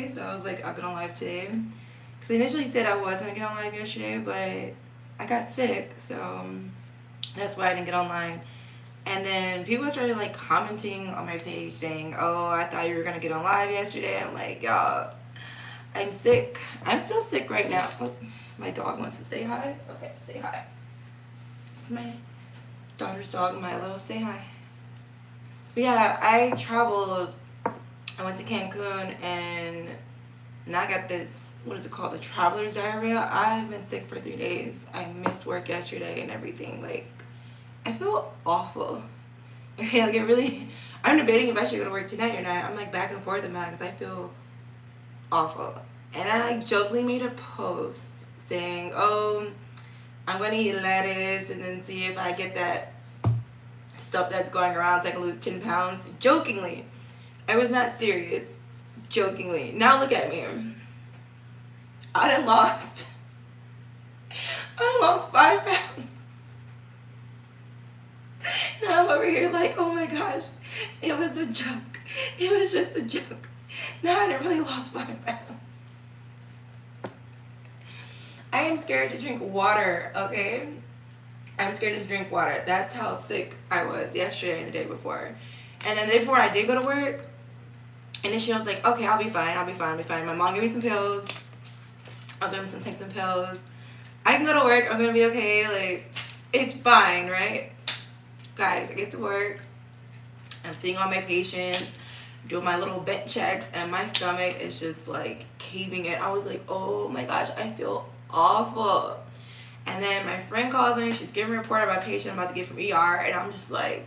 So I was like, I'll get on live today. Because I initially said I was going to get on live yesterday, but I got sick. So that's why I didn't get online. And then people started like commenting on my page saying, oh, I thought you were going to get on live yesterday. I'm like, y'all, I'm sick. I'm still sick right now. Oh, my dog wants to say hi. Okay, say hi. This is my daughter's dog, Milo. Say hi. But yeah, I traveled. I went to Cancun and now I got this, what is it called? The traveler's diarrhea. I've been sick for 3 days. I missed work yesterday and everything. Like, I feel awful. Okay, like it really, I'm debating if I should go to work tonight or not. I'm like back and forth about it because I feel awful. And I like jokingly made a post saying, oh, I'm going to eat lettuce and then see if I get that stuff that's going around so I can lose 10 pounds. Jokingly. I was not serious. Jokingly. Now look at me. I done lost. I done lost 5 pounds. Now I'm over here like, oh my gosh, it was a joke. It was just a joke. Now I done really lost 5 pounds. I am scared to drink water, okay? I'm scared to drink water. That's how sick I was yesterday and the day before. And then the day before I did go to work, initially I was like, okay, I'll be fine. My mom gave me some pills. I was going to take some pills. I can go to work. I'm going to be okay. Like, it's fine, right? Guys, I get to work. I'm seeing all my patients, doing my little vent checks, and my stomach is just like caving in. I was like, oh my gosh, I feel awful. And then my friend calls me. She's giving me a report about a patient I'm about to get from ER, and I'm just like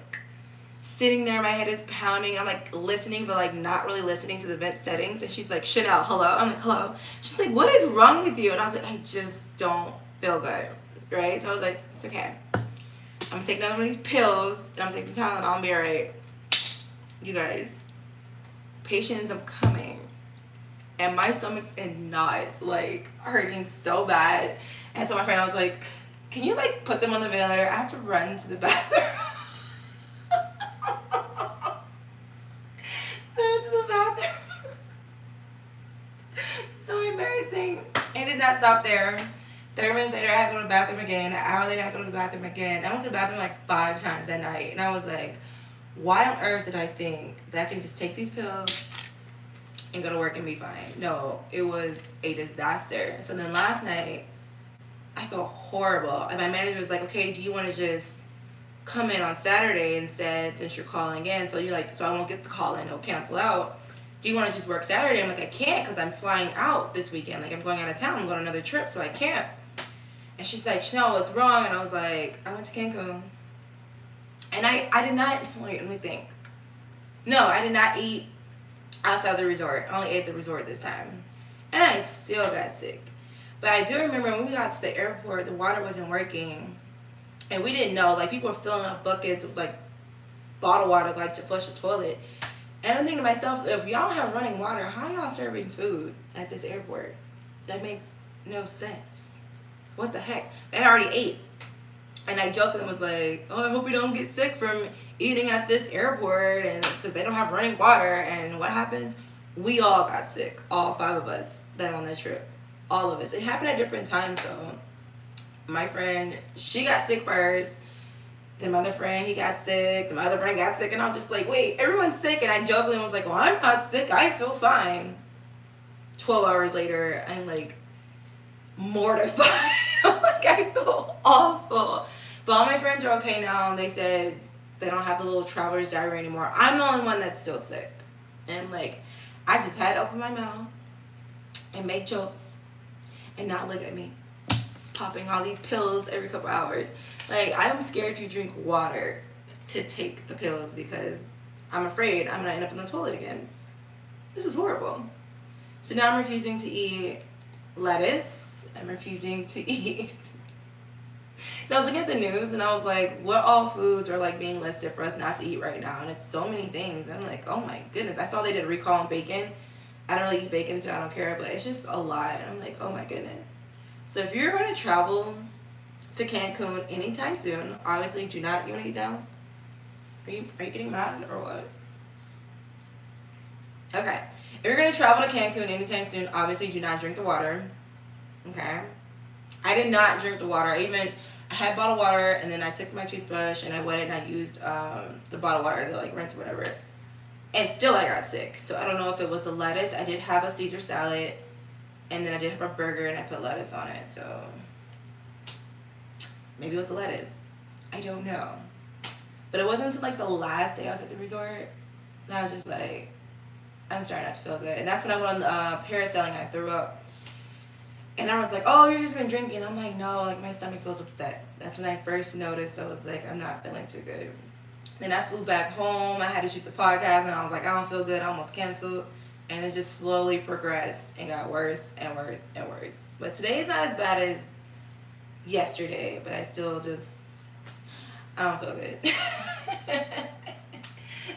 sitting there. My head is pounding. I'm like listening, but like not really listening to the vent settings. And she's like, Chanel, hello. I'm like, hello. She's like, what is wrong with you? And I was like, I just don't feel good, right? So I was like, it's okay. I'm gonna take another one of these pills, and I'm gonna take some Tylenol. I'll be alright. You guys, patience, I'm coming, and my stomach's in knots, like hurting so bad. And so my friend, I was like, can you like put them on the ventilator? I have to run to the bathroom. I went to the bathroom. So embarrassing. It did not stop there. 30 minutes later, I had to go to the bathroom again. An hour later, I had to go to the bathroom again. I went to the bathroom like 5 times that night. And I was like, why on earth did I think that I can just take these pills and go to work and be fine? No, it was a disaster. So then last night, I felt horrible. And my manager was like, okay, do you want to just come in on Saturday instead since you're calling in? So you're like, so I won't get the call in, it'll cancel out. Do you want to just work Saturday? I'm like, I can't because I'm flying out this weekend. Like, I'm going out of town. I'm going on another trip, so I can't. And she's like, Chanel, what's wrong? And I was like, I went to Cancun. And I did not, wait, let me think. No, I did not eat outside the resort. I only ate at the resort this time. And I still got sick. But I do remember when we got to the airport, the water wasn't working. And we didn't know. Like, people were filling up buckets with, like, bottled water, like, to flush the toilet. And I'm thinking to myself, if y'all don't have running water, how are y'all serving food at this airport? That makes no sense. What the heck? I already ate. And I joked and was like, oh, I hope we don't get sick from eating at this airport, and because they don't have running water. And what happens? We all got sick. All 5 of us that on that trip. All of us. It happened at different times, though. My friend, she got sick first. Then my other friend, he got sick. Then my other friend got sick. And I was just like, wait, everyone's sick. And I jokingly was like, well, I'm not sick. I feel fine. 12 hours later, I'm like mortified. Like, I feel awful. But all my friends are okay now. And they said they don't have the little traveler's diarrhea anymore. I'm the only one that's still sick. And I'm like, I just had to open my mouth and make jokes and not look at me popping all these pills every couple hours. Like, I'm scared to drink water to take the pills because I'm afraid I'm gonna end up in the toilet again. This is horrible. So now I'm refusing to eat lettuce. I'm refusing to eat. So I was looking at the news and I was like, what all foods are like being listed for us not to eat right now? And it's so many things. And I'm like, oh my goodness. I saw they did a recall on bacon. I don't really eat bacon, so I don't care, but it's just a lot. And I'm like, oh my goodness. So if you're going to travel to Cancun anytime soon, obviously do not, you want to eat down? Are you getting mad or what? Okay. If you're gonna travel to Cancun anytime soon, obviously do not drink the water. Okay. I did not drink the water. I had bottled water, and then I took my toothbrush and I wet it and I used the bottled water to like rinse whatever. And still I got sick. So I don't know if it was the lettuce. I did have a Caesar salad, and then I did have a burger and I put lettuce on it. So maybe it was the lettuce. I don't know. But it wasn't until like the last day I was at the resort and I was just like, I'm starting not to feel good. And that's when I went on parasailing and I threw up. And I was like, oh, you've just been drinking. I'm like, no, like my stomach feels upset. That's when I first noticed. I was like, I'm not feeling too good. Then I flew back home. I had to shoot the podcast and I was like, I don't feel good. I almost canceled. And it just slowly progressed and got worse and worse and worse. But today's not as bad as yesterday, but I still just, I don't feel good.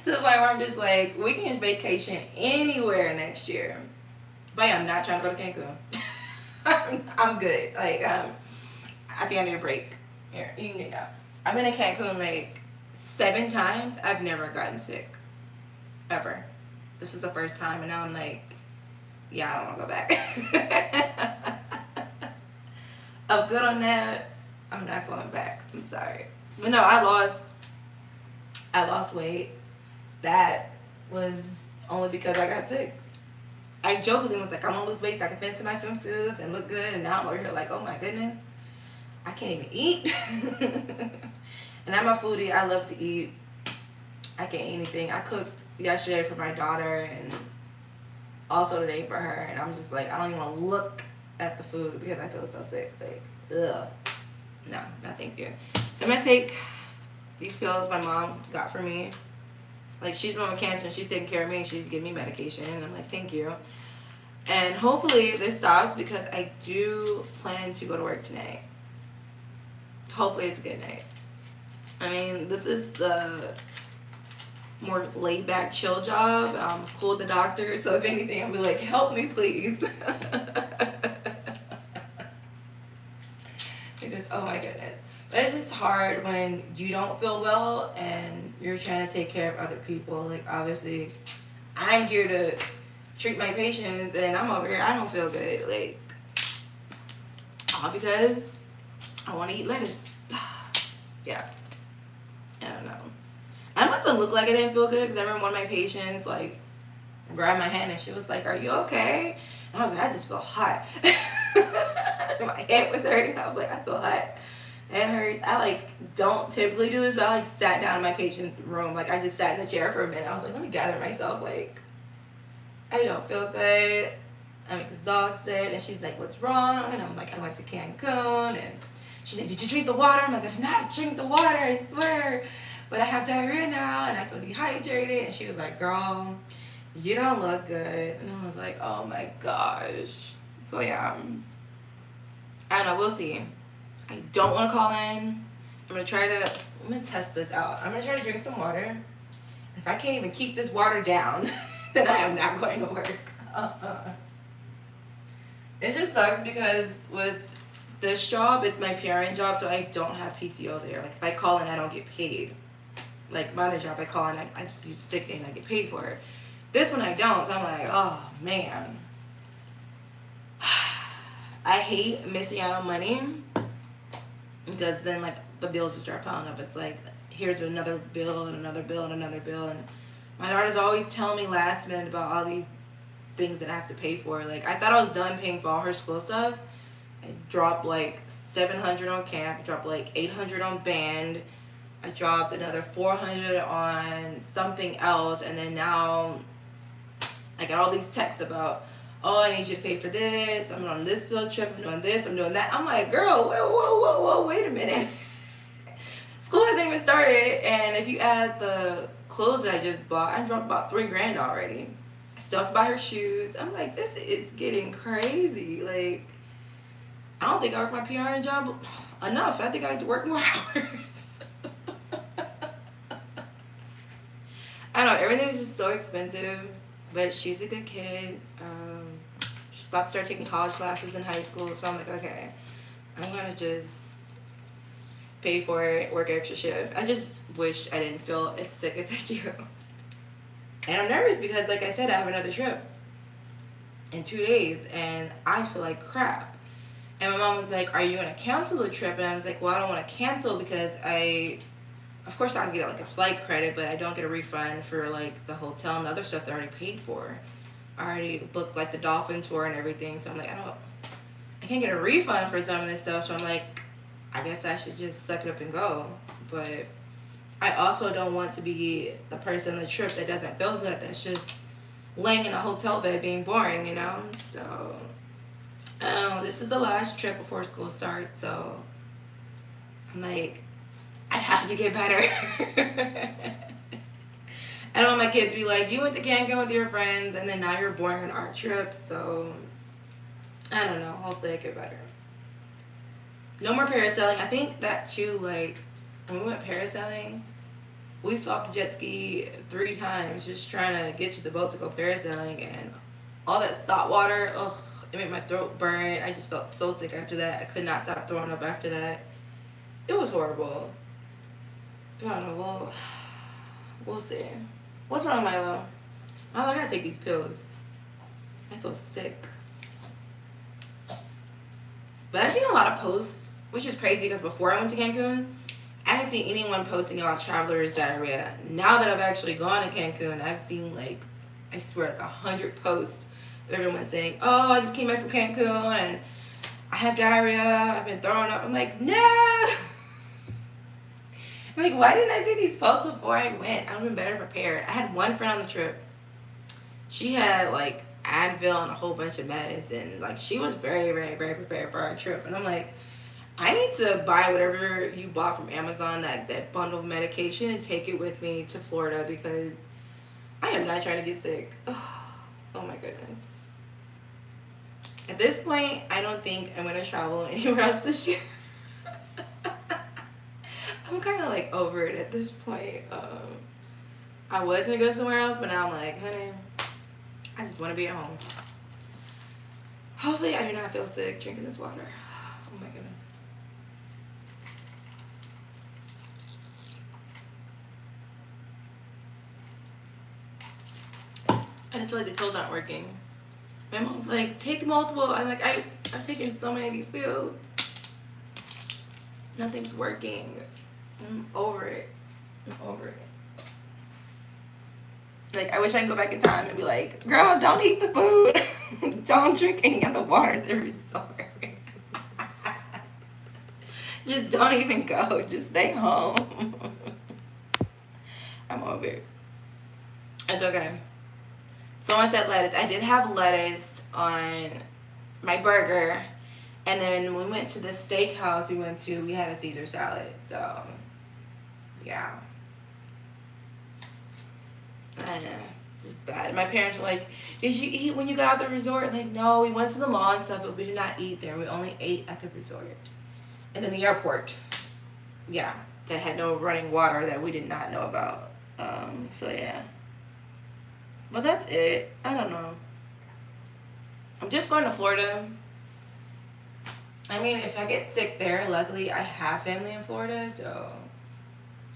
To the point where I'm just like, we can just vacation anywhere next year. But yeah, I'm not trying to go to Cancun. I'm good. Like, I think I need a break. Here, you can get out. I've been in Cancun like 7 times. I've never gotten sick. Ever. This was the first time, and now I'm like, yeah, I don't want to go back. I'm good on that. I'm not going back. I'm sorry. But no, I lost weight. That was only because I got sick. I jokingly was like, I'm gonna lose weight so I can fit into my swimsuits and look good. And now I'm over here like, oh my goodness, I can't even eat. And I'm a foodie. I love to eat. I can't eat anything. I cooked yesterday for my daughter and also today for her. And I'm just like, I don't even want to look at the food because I feel so sick. Like, ugh. No, thank you. So I'm gonna take these pills my mom got for me. Like, she's mom with cancer and she's taking care of me and she's giving me medication. And I'm like, thank you. And hopefully this stops because I do plan to go to work tonight. Hopefully it's a good night. I mean, this is the more laid back, chill job. I'm cool with the doctor. So if anything, I'll be like, help me, please. Because, oh my goodness. But it's just hard when you don't feel well and you're trying to take care of other people. Like, obviously, I'm here to treat my patients and I'm over here, I don't feel good. Like, all because I want to eat lettuce. Yeah. I don't know. I must have looked like I didn't feel good because I remember one of my patients, like, grabbed my hand and she was like, are you okay? And I was like, I just feel hot. My head was hurting. I was like, I feel hot. It hurts. I like don't typically do this, but I like sat down in my patient's room. Like I just sat in the chair for a minute. I was like, let me gather myself. Like, I don't feel good. I'm exhausted. And she's like, what's wrong? And I'm like, I went to Cancun. And she's like, did you drink the water? I'm like, I did not drink the water, I swear. But I have diarrhea now and I feel dehydrated. And she was like, girl, you don't look good. And I was like, oh my gosh. So yeah, I don't know. We'll see. I don't want to call in. I'm going to test this out. I'm going to try to drink some water. If I can't even keep this water down, then I am not going to work. It just sucks because with this job, it's my PRN job, so I don't have PTO there. Like, if I call in, I don't get paid. Like, my other job, I call in, I just use sick day and I get paid for it. This one I don't, so I'm like, oh, man. I hate missing out on money. Because then, like, the bills just start piling up. It's like, here's another bill and another bill and another bill. And my daughter's always telling me last minute about all these things that I have to pay for. Like, I thought I was done paying for all her school stuff. I dropped, like, $700 on camp. I dropped, like, $800 on band. I dropped another $400 on something else. And then now I got all these texts about, oh, I need you to pay for this, I'm on this field trip, I'm doing this, I'm doing that. I'm like, girl, whoa, wait a minute. School hasn't even started, and if you add the clothes that I just bought, I dropped about $3,000 already. I still have to buy her shoes. I'm like, this is getting crazy. Like, I don't think I work my PRN job enough. I think I have to work more hours. I don't know, everything's just so expensive. But she's a good kid. She's about to start taking college classes in high school. So I'm like, okay, I'm going to just pay for it, work extra shift. I just wish I didn't feel as sick as I do. And I'm nervous because, like I said, I have another trip. in 2 days, and I feel like crap. And my mom was like, "Are you gonna cancel the trip?" And I was like, "Well, I don't want to cancel because of course, I can get like a flight credit, but I don't get a refund for like the hotel and the other stuff that I already paid for. I already booked like the dolphin tour and everything, so I'm like, I can't get a refund for some of this stuff. So I'm like, I guess I should just suck it up and go. But I also don't want to be the person on the trip that doesn't feel good. That's just laying in a hotel bed being boring, you know. So this is the last trip before school starts. So I'm like, I have to get better. I don't want my kids to be like, you went to Cancun with your friends and then now you're boring on our trip. So I don't know. Hopefully I get better. No more parasailing. I think that too, like when we went parasailing, we flew off the jet ski 3 times just trying to get to the boat to go parasailing, and all that salt water, ugh, it made my throat burn. I just felt so sick after that. I could not stop throwing up after that. It was horrible. But I don't know, we'll see. What's wrong, Milo? Milo, I gotta take these pills. I feel sick. But I've seen a lot of posts, which is crazy because before I went to Cancun, I didn't see anyone posting about traveler's diarrhea. Now that I've actually gone to Cancun, I've seen like, I swear, like 100 posts of everyone saying, "Oh, I just came back from Cancun and I have diarrhea. I've been throwing up." I'm like, no. I'm like, why didn't I see these posts before I went? I would have been better prepared. I had one friend on the trip. She had like Advil and a whole bunch of meds, and like she was very, very, very prepared for our trip. And I'm like, I need to buy whatever you bought from Amazon, that bundle of medication, and take it with me to Florida because I am not trying to get sick. Oh my goodness. At this point, I don't think I'm going to travel anywhere else this year. I'm kind of like over it at this point. I was going to go somewhere else, but now I'm like, honey, I just want to be at home. Hopefully I do not feel sick drinking this water. Oh my goodness. I just feel like the pills aren't working. My mom's like, take multiple. I'm like, I've taken so many of these pills. Nothing's working. I'm over it. I'm over it. Like, I wish I could go back in time and be like, girl, don't eat the food. Don't drink any of the water at the resort. Just don't even go. Just stay home. I'm over it. It's okay. Someone said lettuce. I did have lettuce on my burger. And then when we went to the steakhouse we had a Caesar salad. So, yeah. I know. Just bad. My parents were like, did you eat when you got out of the resort? Like, no, we went to the mall and stuff, but we did not eat there. We only ate at the resort. And then the airport. Yeah. That had no running water that we did not know about. So, yeah. But that's it. I don't know. I'm just going to Florida. I mean, if I get sick there, luckily I have family in Florida, so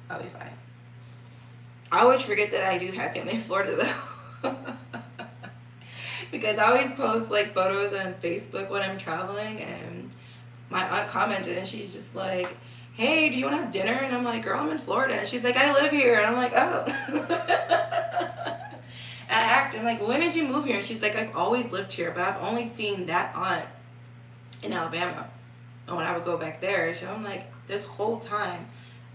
I'll be fine. I always forget that I do have family in Florida, though. Because I always post, like, photos on Facebook when I'm traveling, and my aunt commented, and she's just like, hey, do you want to have dinner? And I'm like, girl, I'm in Florida. And she's like, I live here. And I'm like, oh. And I asked her, I'm like, when did you move here? And she's like, I've always lived here, but I've only seen that aunt in Alabama. And when I would go back there, so I'm like, this whole time,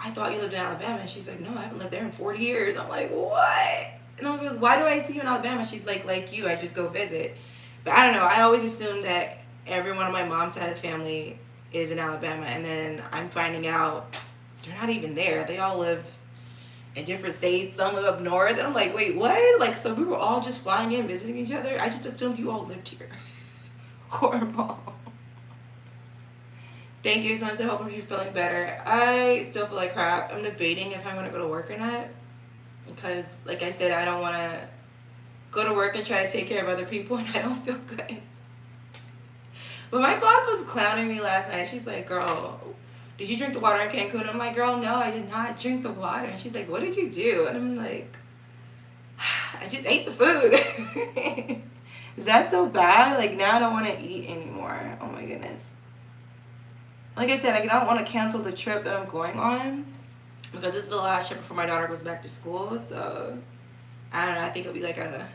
I thought you lived in Alabama. And she's like, no, I haven't lived there in 40 years. I'm like, what? And I'm like, why do I see you in Alabama? She's like you, I just go visit. But I don't know. I always assumed that every one of my mom's side of the family is in Alabama. And then I'm finding out they're not even there. They all live in different states. Some live up north. And I'm like, wait, what? Like, so we were all just flying in, visiting each other? I just assumed you all lived here. Horrible. Thank you so much. I hope you're feeling better. I still feel like crap. I'm debating if I'm going to go to work or not. Because, like I said, I don't want to go to work and try to take care of other people, and I don't feel good. But my boss was clowning me last night. She's like, girl, did you drink the water in Cancun? I'm like, girl, no, I did not drink the water. And she's like, what did you do? And I'm like, I just ate the food. Is that so bad? Like, now I don't want to eat anymore. Oh my goodness. Like I said, I don't want to cancel the trip that I'm going on because this is the last trip before my daughter goes back to school. So I don't know. I think it'll be like a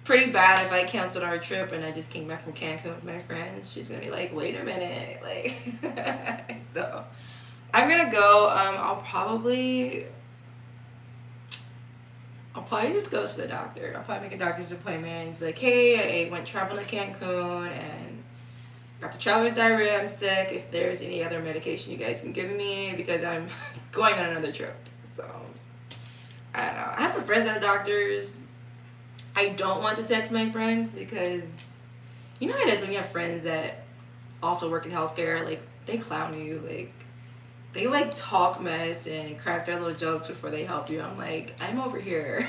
pretty bad if I canceled our trip and I just came back from Cancun with my friends. She's gonna be like, wait a minute, like. So I'm gonna go. I'll probably just go to the doctor. I'll probably make a doctor's appointment. He's like, hey, I went traveling to Cancun and got the traveler's diarrhea. I'm sick. If there's any other medication you guys can give me because I'm going on another trip. So I don't know. I have some friends that are doctors. I don't want to text my friends because you know how it is when you have friends that also work in healthcare. Like they clown you. Like they like talk mess and crack their little jokes before they help you. I'm like, I'm over here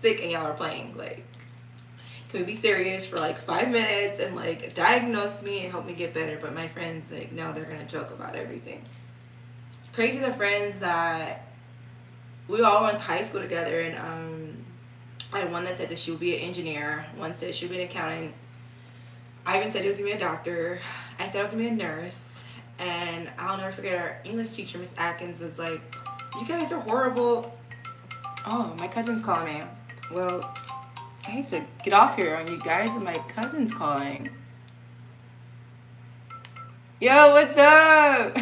sick and y'all are playing. Like, can we be serious for like 5 minutes and like diagnose me and help me get better? But my friends, like, no, they're gonna joke about everything. Crazy the friends that we all went to high school together, and I had one that said that she would be an engineer. One said she would be an accountant. Ivan said he was gonna be a doctor. I said I was gonna be a nurse. And I'll never forget our English teacher, Miss Atkins, was like, you guys are horrible. Oh, my cousin's calling me. Well, I hate to get off here on you guys, but my cousin's calling. Yo, what's up?